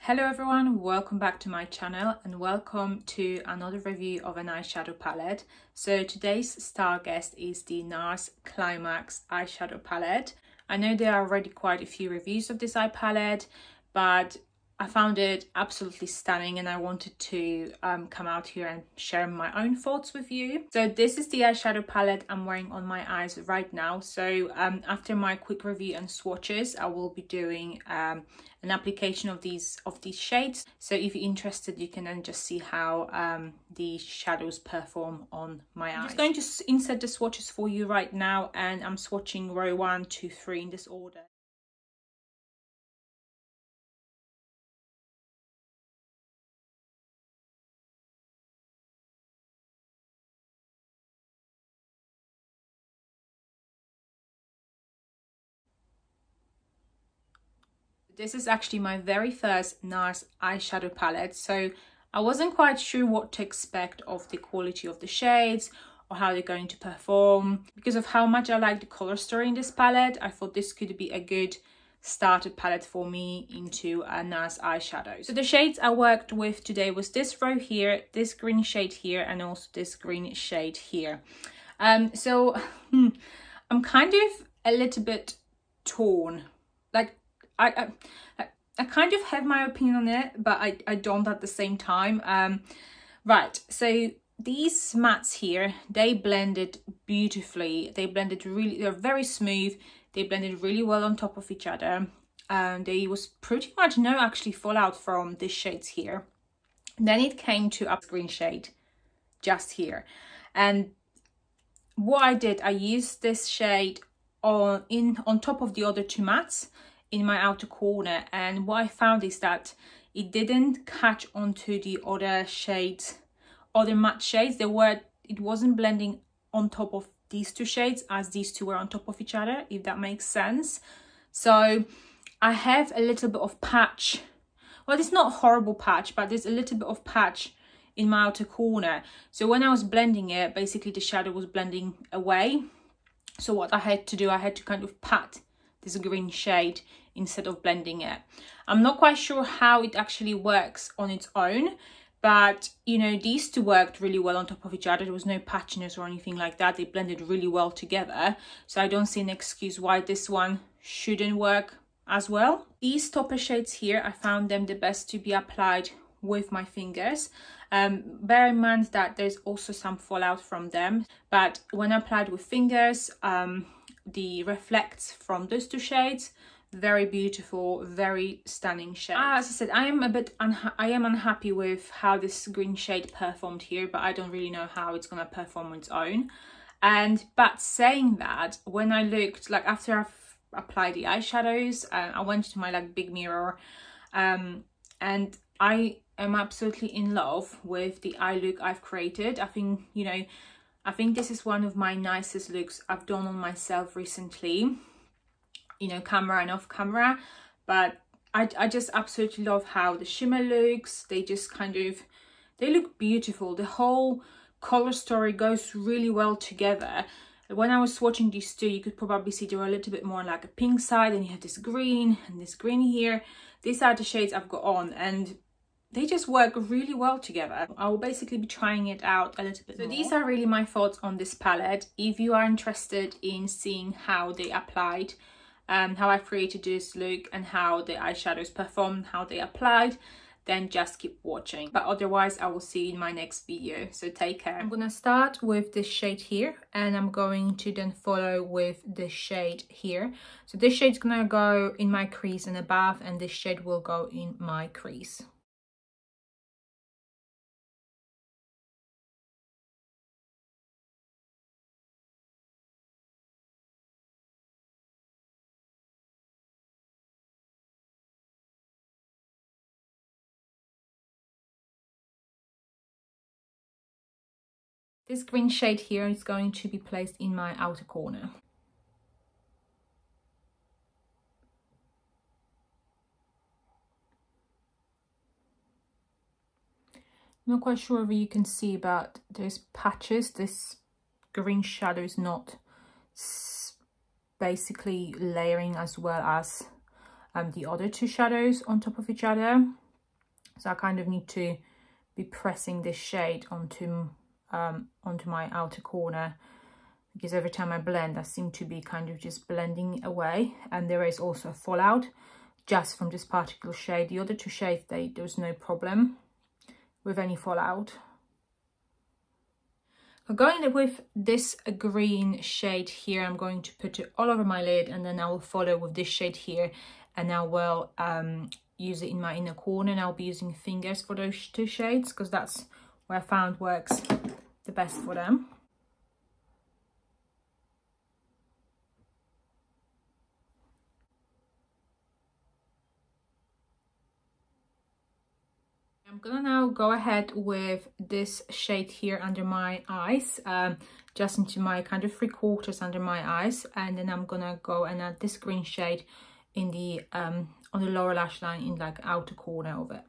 Hello everyone, welcome back to my channel and welcome to another review of an eyeshadow palette. So today's star guest is the Nars Climax Eyeshadow Palette. I know there are already quite a few reviews of this eye palette, but I found it absolutely stunning and I wanted to come out here and share my own thoughts with you. So this is the eyeshadow palette I'm wearing on my eyes right now. So after my quick review and swatches, I will be doing an application of these shades. So if you're interested, you can then just see how the shadows perform on my eyes. I'm just going to insert the swatches for you right now, and I'm swatching row 1, 2, 3 in this order. This is actually my very first Nars eyeshadow palette, so I wasn't quite sure what to expect of the quality of the shades or how they're going to perform. Because of how much I like the color story in this palette, I thought this could be a good starter palette for me into a Nars eyeshadow. So the shades I worked with today was this row here, this green shade here, and also this green shade here. I'm kind of a little bit torn. Like I kind of have my opinion on it, but I don't at the same time. Right, so these mattes here, they blended beautifully. They blended really, they're very smooth. They blended really well on top of each other. There was pretty much no actually fallout from these shades here. Then it came to a green shade just here. And what I did, I used this shade on top of the other two mattes in my outer corner, and what I found is that it didn't catch onto the other shades, other matte shades. It wasn't blending on top of these two shades as these two were on top of each other, if that makes sense. So I have a little bit of patch. Well, it's not a horrible patch, but there's a little bit of patch in my outer corner. So when I was blending it, basically the shadow was blending away. So what I had to do, I had to kind of pat this green shade instead of blending it. I'm not quite sure how it actually works on its own, but you know, these two worked really well on top of each other. There was no patchiness or anything like that. They blended really well together, so I don't see an excuse why this one shouldn't work as well. These topper shades here, I found them the best to be applied with my fingers. Bear in mind that there's also some fallout from them, but when applied with fingers, the reflects from those two shades, very beautiful, very stunning shade. As I said, I am unhappy with how this green shade performed here, but I don't really know how it's gonna perform on its own. But saying that, when I looked, like after I've applied the eyeshadows, I went to my big mirror, and I am absolutely in love with the eye look I've created. I think, you know, I think this is one of my nicest looks I've done on myself recently, you know, camera and off camera. But I just absolutely love how the shimmer looks. They just kind of, they look beautiful. The whole color story goes really well together. When I was swatching these two, you could probably see they were a little bit more like a pink side, and you have this green and this green here. These are the shades I've got on, and they just work really well together. I will basically be trying it out a little bit more. So these are really my thoughts on this palette. If you are interested in seeing how they applied, how I created this look and how the eyeshadows performed, how they applied, then just keep watching. But otherwise, I will see you in my next video. So take care. I'm gonna start with this shade here, and I'm going to then follow with this shade here. So this shade's gonna go in my crease and above, and this shade will go in my crease. This green shade here is going to be placed in my outer corner. I'm not quite sure if you can see, but there's patches. This green shadow is not basically layering as well as the other two shadows on top of each other. So I kind of need to be pressing this shade onto my outer corner, because every time I blend I seem to be kind of just blending away, and there is also a fallout just from this particular shade. The other two shades, there was no problem with any fallout. Going with this green shade here, I'm going to put it all over my lid, and then I will follow with this shade here, and I will use it in my inner corner, and I'll be using fingers for those two shades because that's what I found works the best for them. I'm gonna now go ahead with this shade here under my eyes, just into my kind of 3/4 under my eyes, and then I'm gonna go and add this green shade in the on the lower lash line in like outer corner of it.